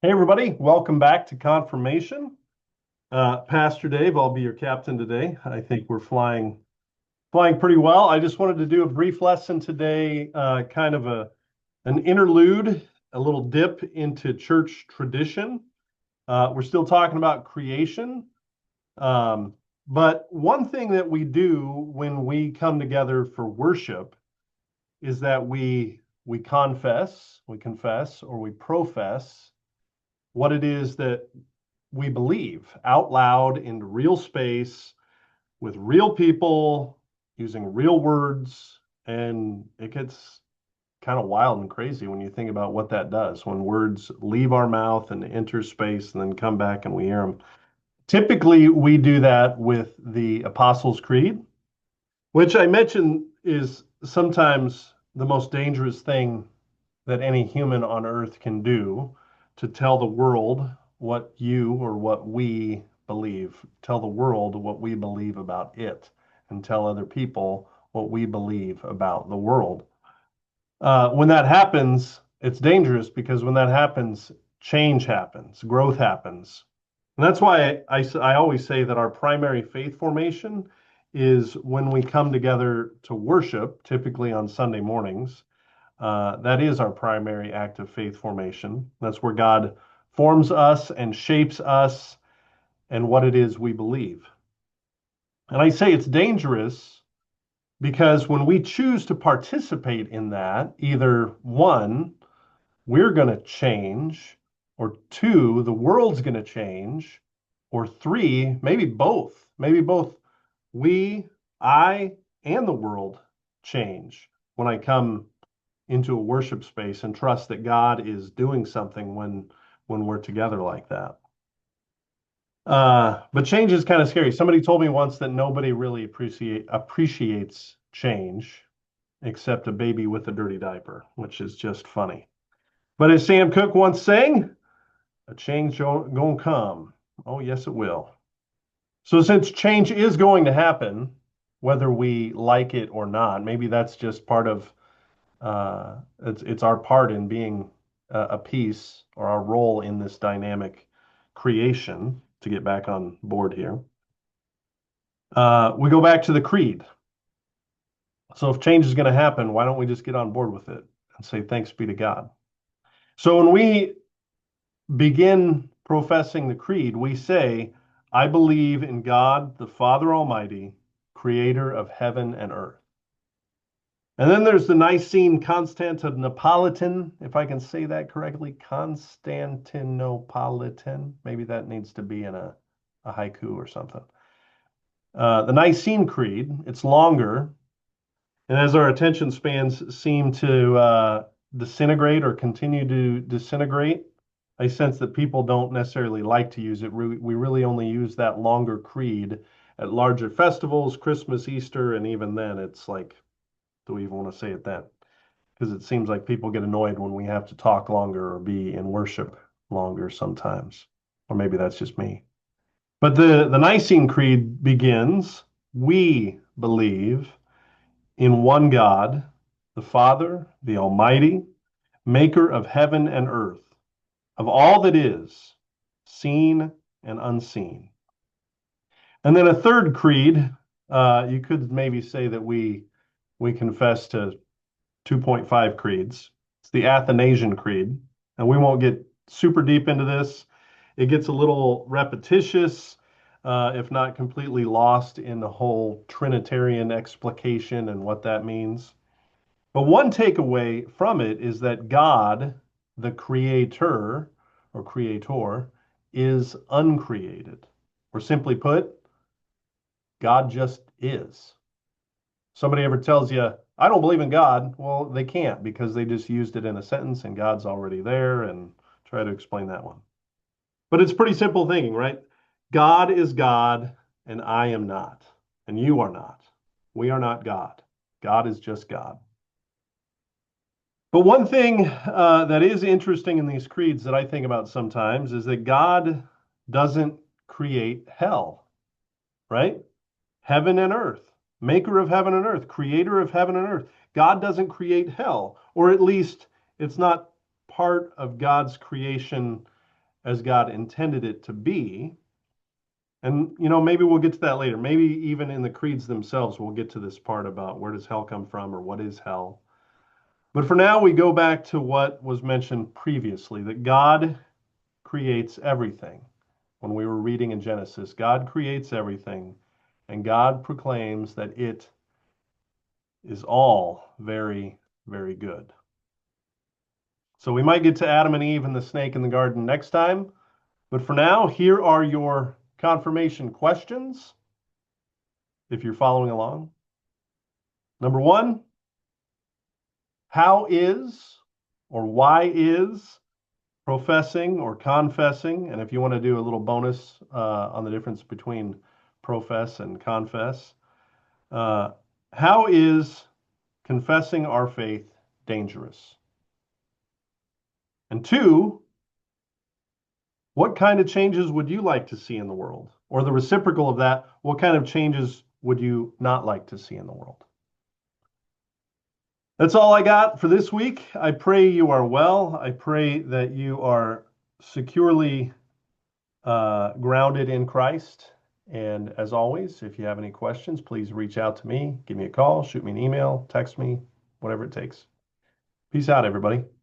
Hey, everybody, welcome back to Confirmation. Pastor Dave, I'll be your captain today. I think we're flying pretty well. I just wanted to do a brief lesson today, kind of an interlude, a little dip into church tradition. We're still talking about creation. But one thing that we do when we come together for worship is that we confess, or we profess what it is that we believe out loud in real space with real people using real words. And it gets kind of wild and crazy when you think about what that does when words leave our mouth and enter space and then come back and we hear them. Typically, we do that with the Apostles' Creed, which I mentioned is sometimes the most dangerous thing that any human on earth can do, to tell the world what you or what we believe, tell the world what we believe about it, and tell other people what we believe about the world. When that happens, it's dangerous because when that happens, change happens, growth happens. And that's why I always say that our primary faith formation is when we come together to worship, typically on Sunday mornings. That is our primary act of faith formation. That's where God forms us and shapes us and what it is we believe. And I say it's dangerous because when we choose to participate in that, either one, we're going to change, or two, the world's going to change, or three, maybe both we, I, and the world change when I come into a worship space and trust that God is doing something when we're together like that. But change is kind of scary. Somebody told me once that nobody really appreciates change except a baby with a dirty diaper, which is just funny. But as Sam Cooke once sang, a change gonna come. Oh, yes, it will. So since change is going to happen, whether we like it or not, maybe that's just part of it's our part in being a piece, or our role in this dynamic creation, to get back on board here. We go back to the creed. So if change is going to happen, why don't we just get on board with it and say thanks be to God? So when we begin professing the creed, we say, I believe in God, the Father Almighty, creator of heaven and earth. And then there's the Nicene Constantinopolitan, if I can say that correctly, Constantinopolitan. Maybe that needs to be in a haiku or something. The Nicene Creed, it's longer. And as our attention spans seem to disintegrate or continue to disintegrate, I sense that people don't necessarily like to use it. We really only use that longer creed at larger festivals, Christmas, Easter, and even then it's like, do we even want to say it then? Because it seems like people get annoyed when we have to talk longer or be in worship longer sometimes. Or maybe that's just me. But the Nicene Creed begins, we believe in one God, the Father, the Almighty, maker of heaven and earth, of all that is, seen and unseen. And then a third creed, you could maybe say that we confess to 2.5 creeds. It's the Athanasian Creed. And we won't get super deep into this. It gets a little repetitious, if not completely lost in the whole Trinitarian explication and what that means. But one takeaway from it is that God, the creator or creator, is uncreated. Or simply put, God just is. Somebody ever tells you, I don't believe in God, well, they can't because they just used it in a sentence and God's already there, and try to explain that one. But it's pretty simple thinking, right? God is God and I am not, and you are not. We are not God. God is just God. But one thing that is interesting in these creeds that I think about sometimes is that God doesn't create hell, right? Heaven and earth, maker of heaven and earth, creator of heaven and earth. God doesn't create hell, or at least it's not part of God's creation as God intended it to be. And, maybe we'll get to that later. Maybe even in the creeds themselves, we'll get to this part about where does hell come from or what is hell. But for now, we go back to what was mentioned previously, that God creates everything. When we were reading in Genesis, God creates everything, and God proclaims that it is all very, very good. So we might get to Adam and Eve and the snake in the garden next time. But for now, here are your confirmation questions, if you're following along. Number one, how is or why is professing or confessing? And if you want to do a little bonus on the difference between profess and confess, how is confessing our faith dangerous? And two, what kind of changes would you like to see in the world? Or the reciprocal of that, what kind of changes would you not like to see in the world? That's all I got for this week. I pray you are well. I pray that you are securely grounded in Christ. And as always, if you have any questions, please reach out to me, give me a call, shoot me an email, text me, whatever it takes. Peace out, everybody.